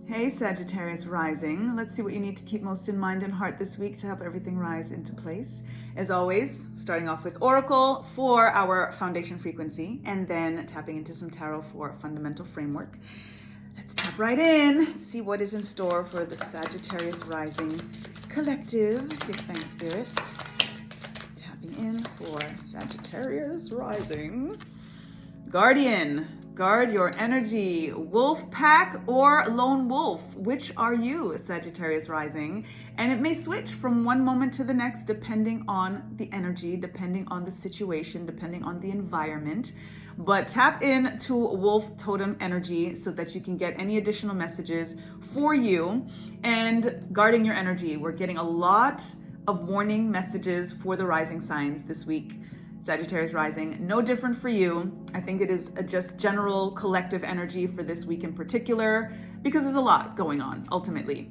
Hey Sagittarius rising, let's see what you need to keep most in mind and heart this week to help everything rise into place. As always, starting off with Oracle for our foundation frequency and then tapping into some tarot for fundamental framework. Let's tap right in, see what is in store for the Sagittarius rising collective. Give thanks, Spirit. Tapping in for Sagittarius rising. Guardian. Guard your energy. Wolf pack or lone wolf? Which are you, Sagittarius rising? And it may switch from one moment to the next depending on the energy, depending on the situation, depending on the environment. But tap into wolf totem energy so that you can get any additional messages for you. And guarding your energy. We're getting a lot of warning messages for the rising signs this week. Sagittarius rising, no different for you. I think it is a just general collective energy for this week in particular, because there's a lot going on ultimately.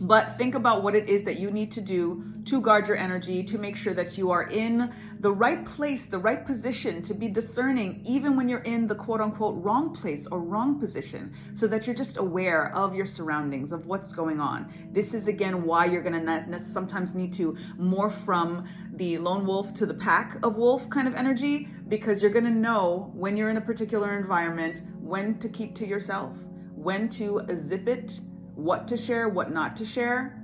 But think about what it is that you need to do to guard your energy, to make sure that you are in the right place, the right position, to be discerning even when you're in the quote unquote wrong place or wrong position, so that you're just aware of your surroundings, of what's going on. This is again why you're gonna sometimes need to morph from the lone wolf to the pack of wolf kind of energy, because you're gonna know when you're in a particular environment, when to keep to yourself, when to zip it, what to share, what not to share,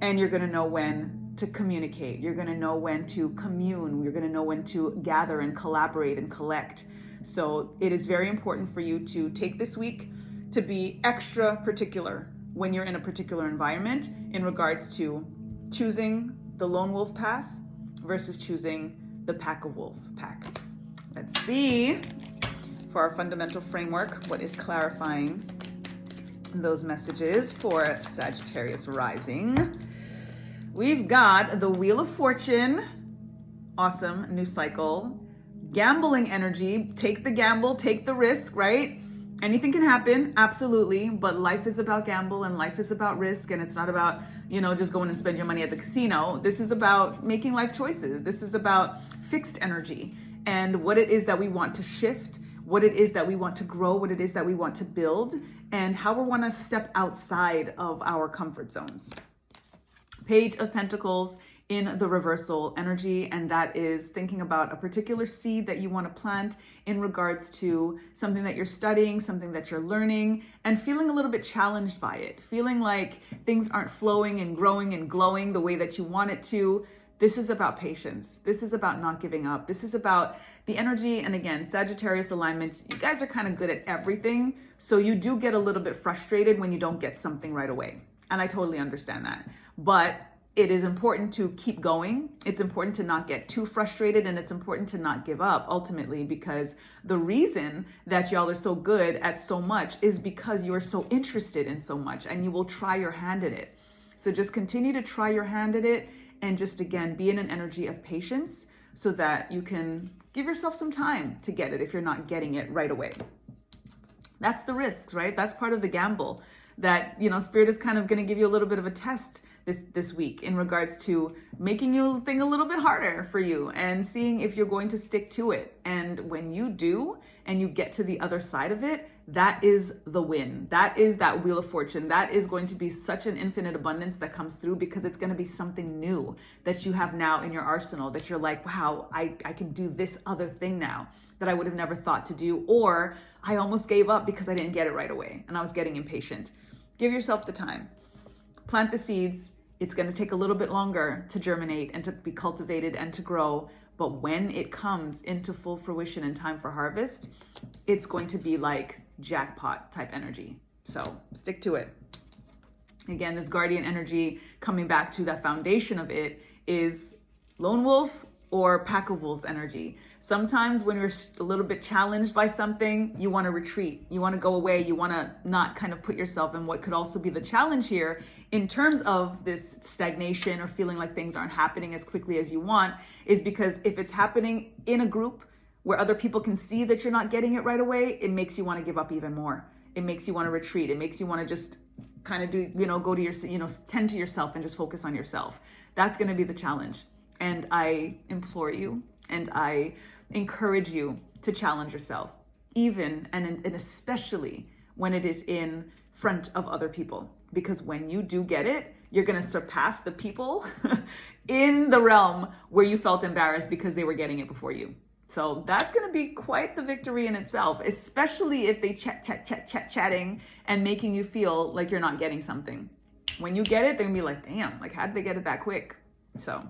and you're gonna know when to communicate. You're gonna know when to commune. You're gonna know when to gather and collaborate and collect. So it is very important for you to take this week to be extra particular when you're in a particular environment in regards to choosing the lone wolf path versus choosing the pack of wolf pack. Let's see for our fundamental framework, what is clarifying those messages for Sagittarius rising. We've got the Wheel of Fortune, awesome, new cycle. Gambling energy, take the gamble, take the risk, right? Anything can happen, absolutely, but life is about gamble and life is about risk, and it's not about, just going and spend your money at the casino. This is about making life choices. This is about fixed energy and what it is that we want to shift, what it is that we want to grow, what it is that we want to build, and how we want to step outside of our comfort zones. Page of Pentacles in the reversal energy, and that is thinking about a particular seed that you want to plant in regards to something that you're studying, something that you're learning, and feeling a little bit challenged by it, feeling like things aren't flowing and growing and glowing the way that you want it to. This is about patience. This is about not giving up. This is about the energy. And again, Sagittarius alignment, you guys are kind of good at everything. So you do get a little bit frustrated when you don't get something right away. And I totally understand that. But it is important to keep going. It's important to not get too frustrated, and it's important to not give up ultimately, because the reason that y'all are so good at so much is because you are so interested in so much and you will try your hand at it. So just continue to try your hand at it. And just again, be in an energy of patience so that you can give yourself some time to get it if you're not getting it right away. That's the risks, right? That's part of the gamble that, Spirit is kind of going to give you a little bit of a test this week in regards to making you think a little bit harder for you and seeing if you're going to stick to it. And when you do, and you get to the other side of it, that is the win. That is that Wheel of Fortune. That is going to be such an infinite abundance that comes through, because it's going to be something new that you have now in your arsenal, that you're like, wow, I can do this other thing now that I would have never thought to do, or I almost gave up because I didn't get it right away and I was getting impatient. Give yourself the time. Plant the seeds. It's going to take a little bit longer to germinate and to be cultivated and to grow. But when it comes into full fruition and time for harvest, it's going to be like jackpot type energy. So stick to it. Again, this guardian energy, coming back to that foundation of it, is lone wolf or pack of wolves energy. Sometimes when you're a little bit challenged by something, you want to retreat, you want to go away, you want to not kind of put yourself in what could also be the challenge here in terms of this stagnation or feeling like things aren't happening as quickly as you want, is because if it's happening in a group where other people can see that you're not getting it right away, it makes you want to give up even more. It makes you want to retreat. It makes you want to just kind of do, go to your, tend to yourself and just focus on yourself. That's going to be the challenge. And I implore you and I encourage you to challenge yourself, even and especially when it is in front of other people. Because when you do get it, you're going to surpass the people in the realm where you felt embarrassed because they were getting it before you. So that's going to be quite the victory in itself, especially if they chatting and making you feel like you're not getting something. When you get it, they're going to be like, damn, like, how did they get it that quick? So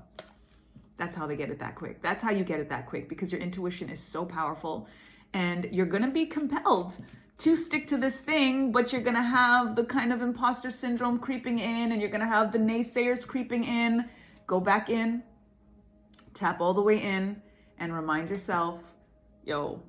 that's how they get it that quick. That's how you get it that quick, because your intuition is so powerful and you're going to be compelled to stick to this thing, but you're going to have the kind of imposter syndrome creeping in, and you're going to have the naysayers creeping in. Go back in, tap all the way in, and remind yourself, yo,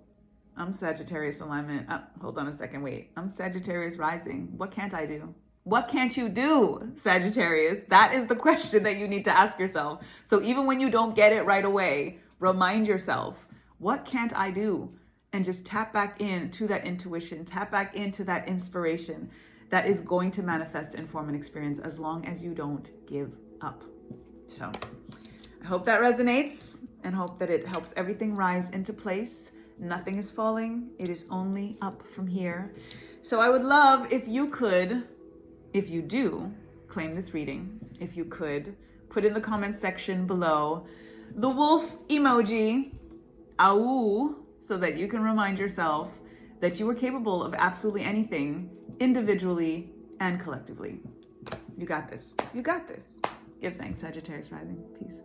I'm Sagittarius alignment. Hold on a second, wait. I'm Sagittarius rising. What can't I do? What can't you do, Sagittarius? That is the question that you need to ask yourself. So even when you don't get it right away, remind yourself, what can't I do? And just tap back into that intuition, tap back into that inspiration that is going to manifest and form an experience as long as you don't give up. So I hope that resonates and hope that it helps everything rise into place. Nothing is falling. It is only up from here. So I would love if you could, if you do claim this reading, if you could put in the comments section below the wolf emoji, ow, so that you can remind yourself that you are capable of absolutely anything, individually and collectively. You got this. You got this. Give thanks, Sagittarius rising. Peace.